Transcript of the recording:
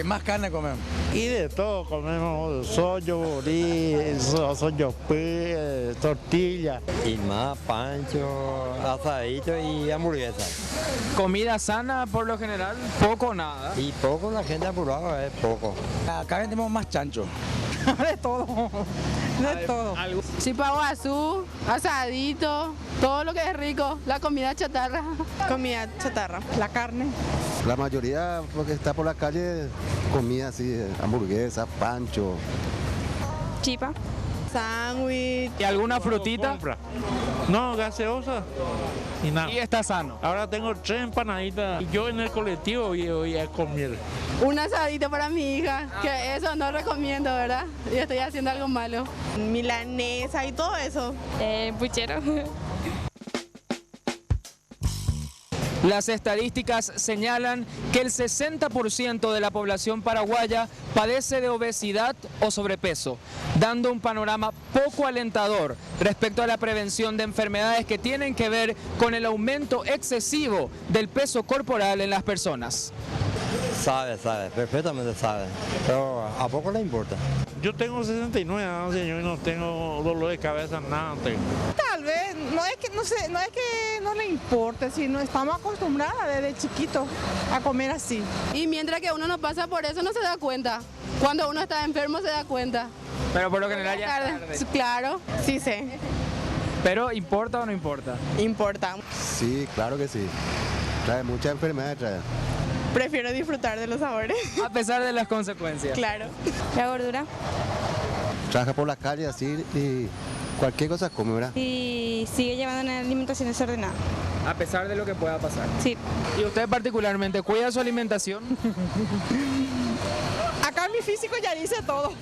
Más carne comemos. Y de todo comemos, sollo, borí, sollo tortilla. Y más pancho, asadito y hamburguesa. Comida sana por lo general, poco o nada. Y poco la gente apurada, es poco. Acá vendemos más chancho. De todo. De todo. Chipaguazú, asadito, todo lo que es rico, la comida chatarra. Comida chatarra, la carne. La mayoría porque está por la calle comida así, hamburguesa, pancho. Chipa. Sándwich. ¿Y alguna frutita? No, gaseosa y nada. Y está sano. Ahora tengo 3 empanaditas y yo en el colectivo voy a comer. Un asadito para mi hija, que eso no recomiendo, ¿verdad? Yo estoy haciendo algo malo. Milanesa y todo eso. Puchero. Las estadísticas señalan que el 60% de la población paraguaya padece de obesidad o sobrepeso, dando un panorama poco alentador respecto a la prevención de enfermedades que tienen que ver con el aumento excesivo del peso corporal en las personas. Sabe, perfectamente sabe. Pero ¿a poco le importa? Yo tengo 69 años, señor, y no tengo dolor de cabeza, nada tengo. Tal vez, no es que no le importe, sino estamos acostumbradas desde chiquito a comer así. Y mientras que uno no pasa por eso, no se da cuenta. Cuando uno está enfermo, se da cuenta. Pero por lo general ya es tarde. Claro. Sí sé, Pero ¿importa o no importa? importa. Sí, claro que sí. Trae muchas enfermedades, trae. Prefiero disfrutar de los sabores. A pesar de las consecuencias. Claro. La gordura. Trabaja por la calle así y cualquier cosa come, ¿verdad? Y sigue llevando una alimentación desordenada. A pesar de lo que pueda pasar. Sí. ¿Y usted particularmente cuida su alimentación? Acá mi físico ya dice todo.